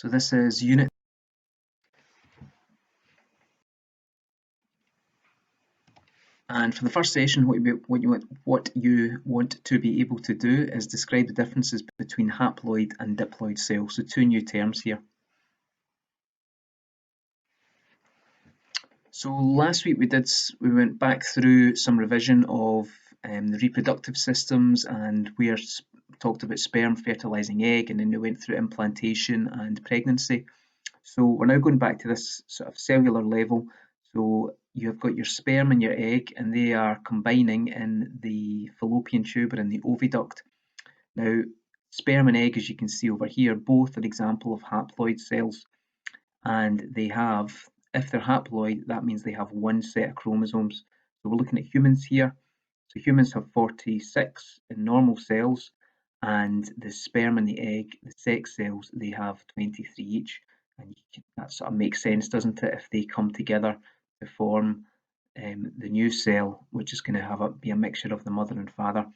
So this is unit. And for the first session, what you want to be able to do is describe the differences between haploid and diploid cells. So two new terms here. So last week we went back through some revision of the reproductive systems, and we talked about sperm fertilizing egg, and then we went through implantation and pregnancy. So we're now going back to this sort of cellular level. So you've got your sperm and your egg, and they are combining in the fallopian tube or in the oviduct. Now, sperm and egg, as you can see over here, both an example of haploid cells, and they have, if they're haploid, that means they have one set of chromosomes. So we're looking at humans here. So humans have 46 in normal cells, and the sperm and the egg, the sex cells, they have 23 each. And that sort of makes sense, doesn't it, if they come together to form the new cell, which is going to be a mixture of the mother and father.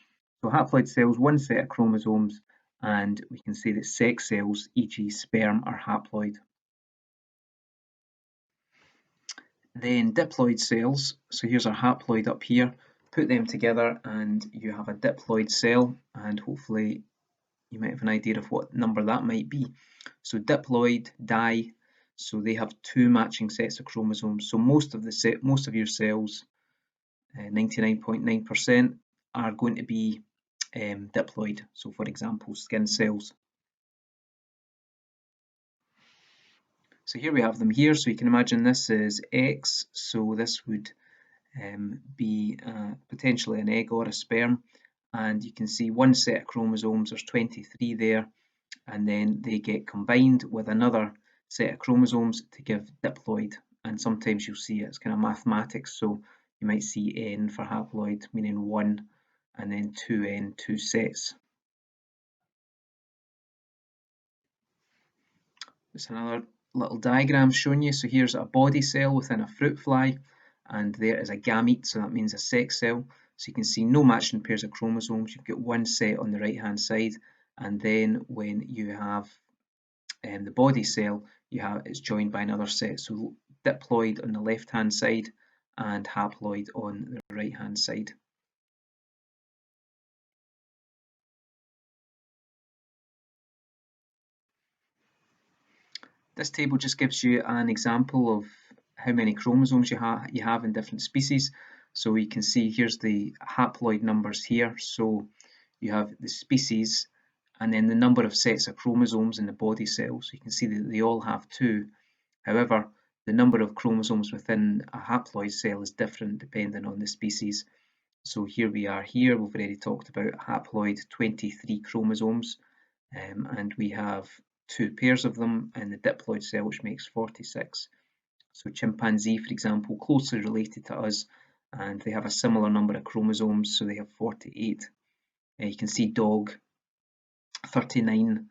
So haploid cells, one set of chromosomes, and we can say that sex cells, e.g. sperm, are haploid. Then diploid cells, so here's our haploid up here, put them together and you have a diploid cell, and hopefully you might have an idea of what number that might be. So diploid, di, so they have two matching sets of chromosomes. So most of your cells, 99.9%, are going to be diploid. So for example, skin cells. So here we have them here. So you can imagine this is X. So this would be potentially an egg or a sperm. And you can see one set of chromosomes, there's 23 there, and then they get combined with another set of chromosomes to give diploid. And sometimes you'll see it's kind of mathematics, so you might see N for haploid, meaning one, and then 2N, two sets. There's another little diagram showing you. So here's a body cell within a fruit fly, and there is a gamete, so that means a sex cell. So you can see no matching pairs of chromosomes. You've got one set on the right hand side, and then when you have the body cell, it's joined by another set. So diploid on the left hand side and haploid on the right hand side. This table just gives you an example of how many chromosomes you have in different species. So you can see here's the haploid numbers here. So you have the species and then the number of sets of chromosomes in the body cell. So you can see that they all have two. However, the number of chromosomes within a haploid cell is different depending on the species. So here we are here, we've already talked about haploid, 23 chromosomes, and we have two pairs of them in the diploid cell, which makes 46. So chimpanzee, for example, closely related to us, and they have a similar number of chromosomes, so they have 48. You can see dog, 39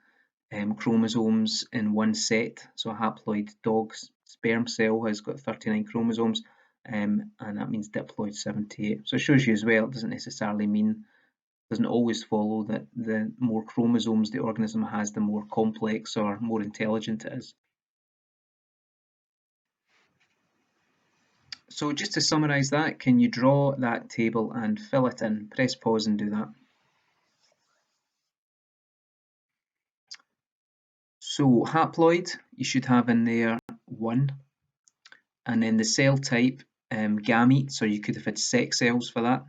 chromosomes in one set. So a haploid dog's sperm cell has got 39 chromosomes, and that means diploid 78. So it shows you as well, it doesn't necessarily mean, doesn't always follow that the more chromosomes the organism has, the more complex or more intelligent it is. So just to summarise that, can you draw that table and fill it in? Press pause and do that. So haploid, you should have in there 1, and then the cell type, gamete, so you could have had sex cells for that,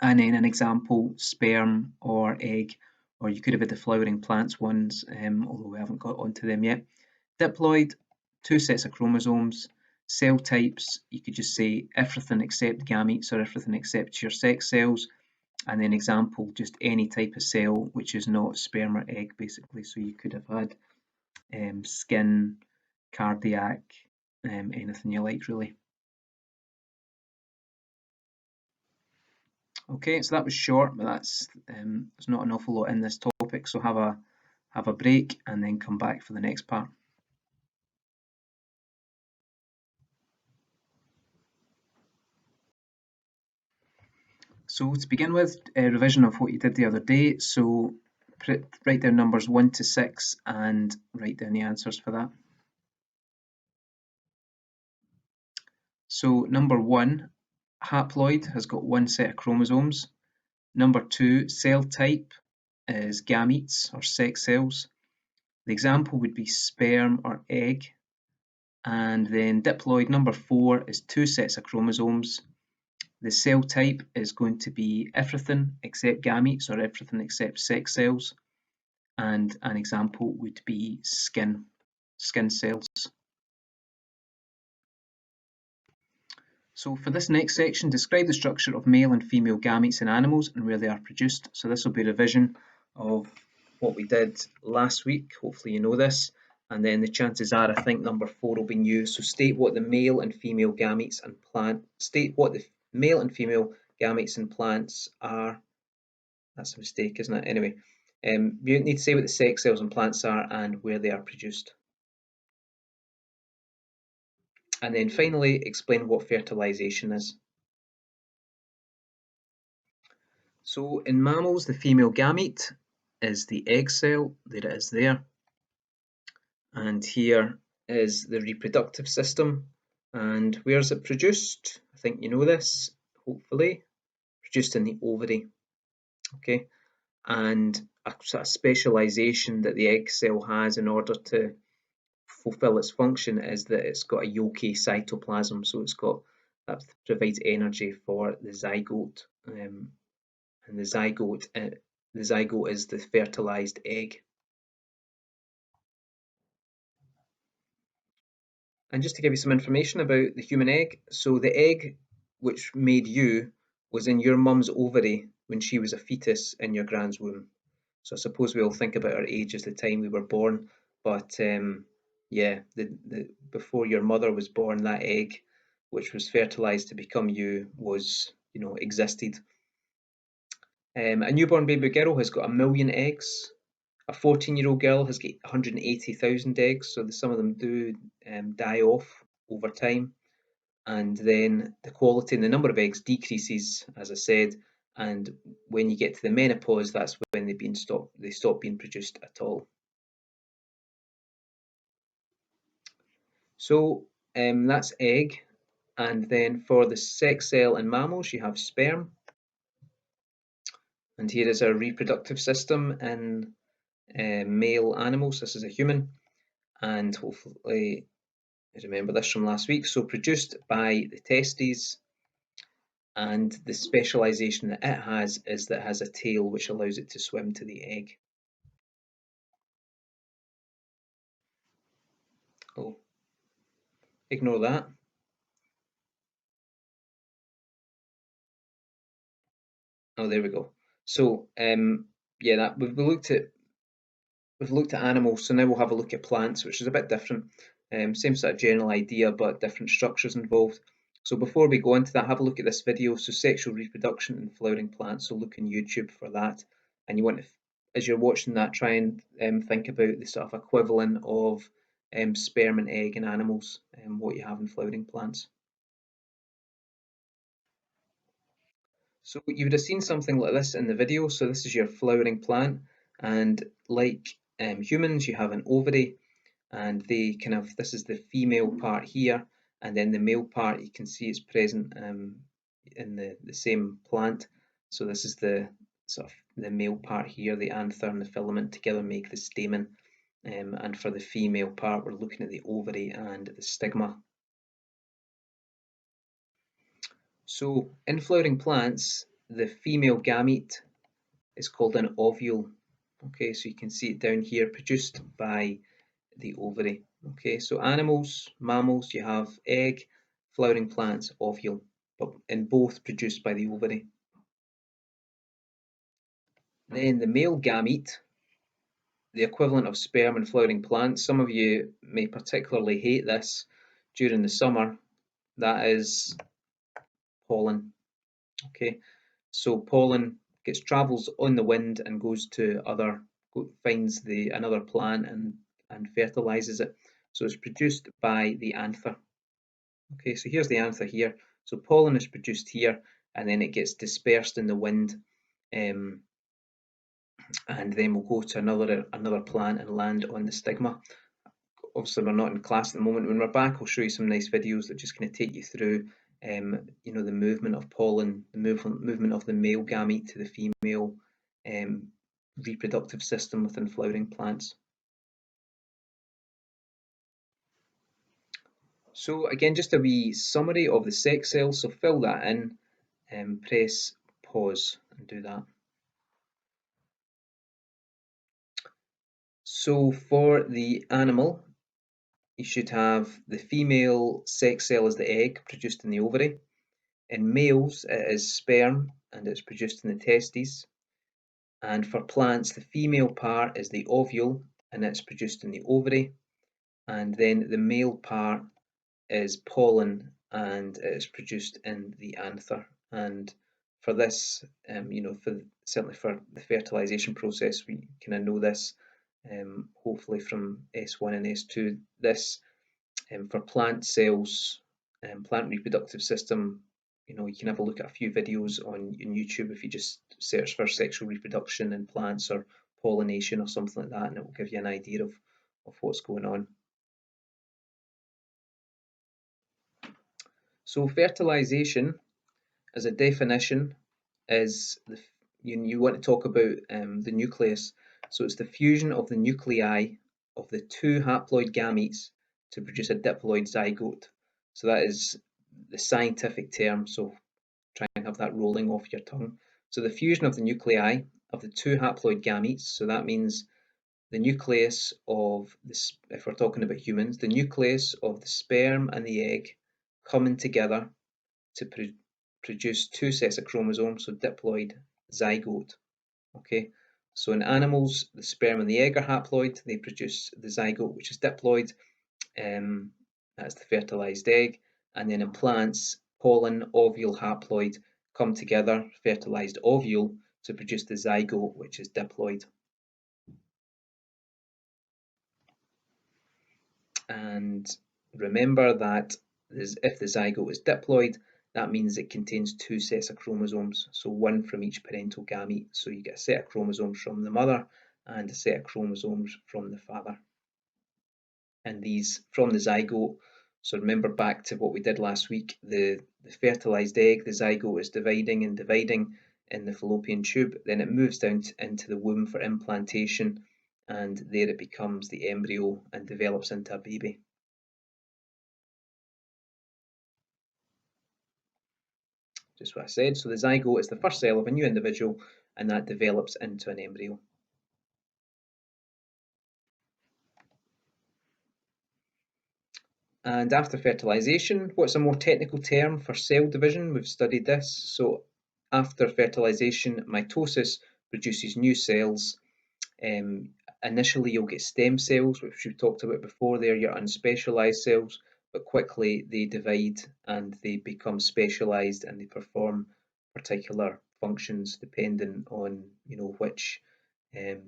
and then an example, sperm or egg, or you could have had the flowering plants ones, although we haven't got onto them yet. Diploid, 2 sets of chromosomes. Cell types, you could just say everything except gametes or everything except your sex cells, and then example, just any type of cell which is not sperm or egg, basically. So you could have had skin, cardiac, anything you like, really. Okay, so that was short, but there's not an awful lot in this topic, so have a break and then come back for the next part. So to begin with, a revision of what you did the other day. So write down numbers 1 to 6 and write down the answers for that. So number 1, haploid, has got one set of chromosomes. Number 2, cell type is gametes or sex cells. The example would be sperm or egg. And then diploid number 4 is 2 sets of chromosomes. The cell type is going to be everything except gametes or everything except sex cells. And an example would be skin cells. So for this next section, describe the structure of male and female gametes in animals and where they are produced. So this will be a revision of what we did last week. Hopefully you know this. And then the chances are, I think number 4 will be new. So state what the male and female gametes and plants are. That's a mistake, isn't it? Anyway, you need to say what the sex cells and plants are and where they are produced. And then finally, explain what fertilization is. So in mammals, the female gamete is the egg cell. There it is there. And here is the reproductive system. And where is it produced? I think you know this, hopefully. Produced in the ovary. Okay. And a sort of specialization that the egg cell has in order to fulfill its function is that it's got a yolky cytoplasm. So that provides energy for the zygote. And the zygote is the fertilized egg. And just to give you some information about the human egg, so the egg which made you was in your mum's ovary when she was a fetus in your grand's womb. So I suppose we all think about our age as the time we were born, but yeah, before your mother was born, that egg which was fertilized to become you was, existed. A newborn baby girl has got 1 million eggs. A 14-year-old girl has got 180,000 eggs, so some of them do die off over time. And then the quality and the number of eggs decreases, as I said, and when you get to the menopause, that's when they stop being produced at all. So that's egg. And then for the sex cell in mammals, you have sperm. And here is our reproductive system in male animals. This is a human. And hopefully remember this from last week. So produced by the testes, and the specialization that it has is that it has a tail which allows it to swim to the egg. Oh, ignore that. Oh, there we go. So yeah, that we've looked at animals, so now we'll have a look at plants, which is a bit different. Same sort of general idea, but different structures involved. So before we go into that, have a look at this video. So sexual reproduction in flowering plants. So look on YouTube for that. And you want to, as you're watching that, try and think about the sort of equivalent of sperm and egg in animals and what you have in flowering plants. So you would have seen something like this in the video. So this is your flowering plant, and like humans, you have an ovary, and this is the female part here, and then the male part you can see is present in the same plant. So this is the sort of the male part here, the anther and the filament together make the stamen, and for the female part we're looking at the ovary and the stigma. So in flowering plants, the female gamete is called an ovule. Okay, so you can see it down here, produced by the ovary. Okay, so animals, mammals, you have egg, flowering plants, ovule, but in both produced by the ovary. Then the male gamete, the equivalent of sperm in flowering plants. Some of you may particularly hate this during the summer. That is pollen. Okay, so pollen travels on the wind and goes to finds another plant and fertilizes it. So it's produced by the anther. Okay, so here's the anther here. So pollen is produced here, and then it gets dispersed in the wind and then we'll go to another plant and land on the stigma. Obviously, we're not in class at the moment. When we're back, I'll show you some nice videos that just kind of take you through, the movement of pollen, the movement of the male gamete to the female reproductive system within flowering plants. So again, just a wee summary of the sex cells. So fill that in, and press pause and do that. So for the animal, you should have the female sex cell as the egg produced in the ovary. In males, it is sperm and it's produced in the testes. And for plants, the female part is the ovule and it's produced in the ovary. And then the male part is pollen and it's produced in the anther. And for this, certainly for the fertilization process, we kind of know this, hopefully from S1 and S2. This, for plant cells and plant reproductive system, you can have a look at a few videos on YouTube if you just search for sexual reproduction in plants or pollination or something like that, and it will give you an idea of what's going on. So fertilization, as a definition, is you want to talk about the nucleus. So it's the fusion of the nuclei of the two haploid gametes to produce a diploid zygote. So that is the scientific term. So try and have that rolling off your tongue. So the fusion of the nuclei of the two haploid gametes. So that means the nucleus of this, if we're talking about humans, the nucleus of the sperm and the egg coming together to produce two sets of chromosomes, so diploid zygote. Okay, so in animals, the sperm and the egg are haploid, they produce the zygote, which is diploid, that's the fertilized egg. And then in plants, pollen, ovule, haploid come together, fertilized ovule, to produce the zygote, which is diploid. And remember that if the zygote is diploid, that means it contains two sets of chromosomes, so one from each parental gamete. So you get a set of chromosomes from the mother and a set of chromosomes from the father. And these from the zygote, so remember back to what we did last week, the fertilized egg, the zygote is dividing and dividing in the fallopian tube, then it moves down into the womb for implantation, and there it becomes the embryo and develops into a baby. Just what I said. So the zygote is the first cell of a new individual, and that develops into an embryo. And after fertilization, what's a more technical term for cell division? We've studied this. So after fertilization, mitosis produces new cells. Initially, you'll get stem cells, which we've talked about before. They're your unspecialized cells, but quickly they divide and they become specialized and they perform particular functions depending on which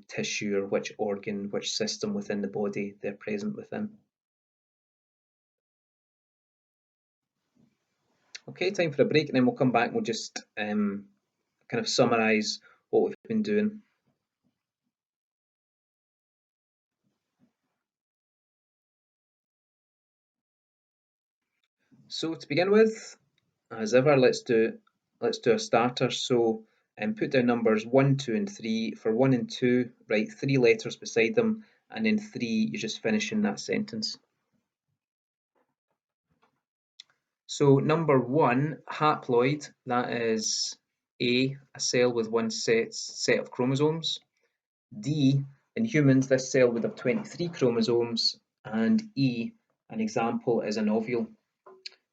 tissue or which organ, which system within the body they're present within. Okay, time for a break, and then we'll come back and we'll just kind of summarize what we've been doing. So to begin with, as ever, let's do a starter. So put down numbers 1, 2, and 3. For 1 and 2, write 3 letters beside them, and in 3, you're just finishing that sentence. So number 1, haploid, that is A, a cell with one set of chromosomes. D, in humans, this cell would have 23 chromosomes. And E, an example, is an ovule.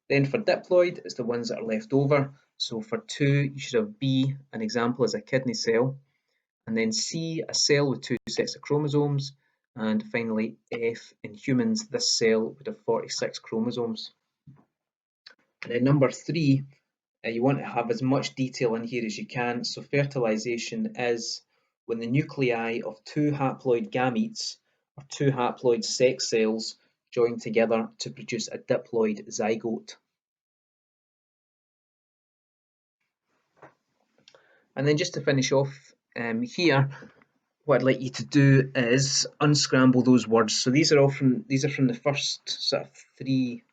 Then for diploid, it's the ones that are left over. So for 2, you should have B, an example is a kidney cell. And then C, a cell with 2 sets of chromosomes. And finally, F, in humans, this cell would have 46 chromosomes. And then number 3, you want to have as much detail in here as you can. So fertilization is when the nuclei of 2 haploid gametes or 2 haploid sex cells join together to produce a diploid zygote. And then just to finish off here, what I'd like you to do is unscramble those words. So these are from the first sort of 3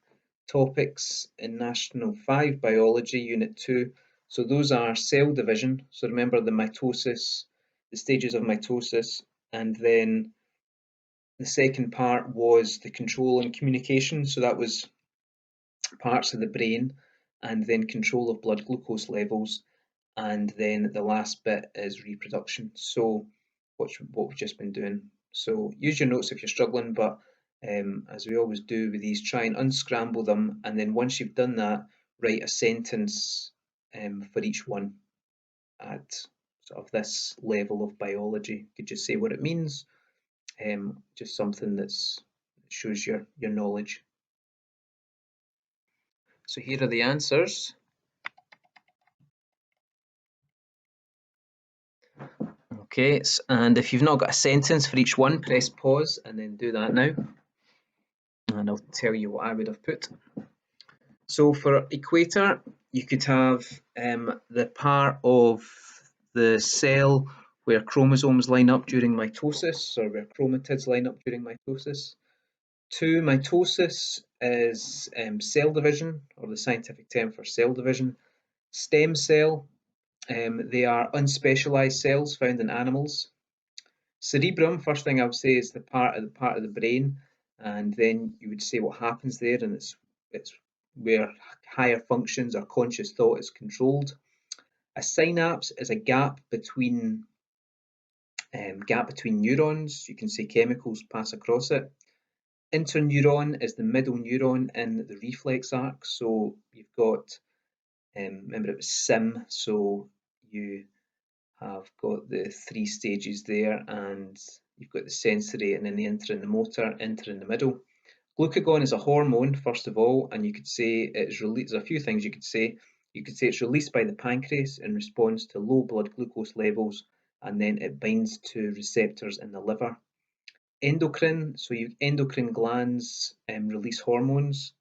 topics in National 5 Biology, Unit 2. So those are cell division. So remember the mitosis, the stages of mitosis, and then the second part was the control and communication. So that was parts of the brain, and then control of blood glucose levels, and then the last bit is reproduction. So what we've just been doing. So use your notes if you're struggling, but as we always do with these, try and unscramble them, and then once you've done that, write a sentence for each one at sort of this level of biology. You could just say what it means, just something that shows your knowledge. So here are the answers. Okay, and if you've not got a sentence for each one, press pause and then do that now. And I'll tell you what I would have put. So for equator, you could have the part of the cell where chromosomes line up during mitosis, or where chromatids line up during mitosis. 2, mitosis is cell division, or the scientific term for cell division. Stem cell, they are unspecialized cells found in animals. Cerebrum, first thing I would say, is the part of the brain, and then you would say what happens there, and it's where higher functions or conscious thought is controlled. A synapse is a gap between neurons. You can say chemicals pass across it. Interneuron is the middle neuron in the reflex arc. So you've got, remember it was SIM, so you have got the 3 stages there, and you've got the sensory, and then the inter and the motor, inter in the middle. Glucagon is a hormone, first of all, and you could say it's released. There's a few things you could say. You could say it's released by the pancreas in response to low blood glucose levels, and then it binds to receptors in the liver. Endocrine, so endocrine glands release hormones.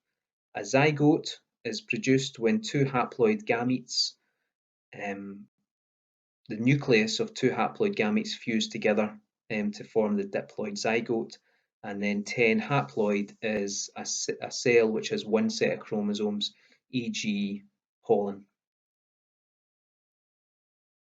A zygote is produced when 2 haploid gametes, the nucleus of 2 haploid gametes fuse together to form the diploid zygote. And then 10 haploid is a cell which has 1 set of chromosomes, e.g. pollen.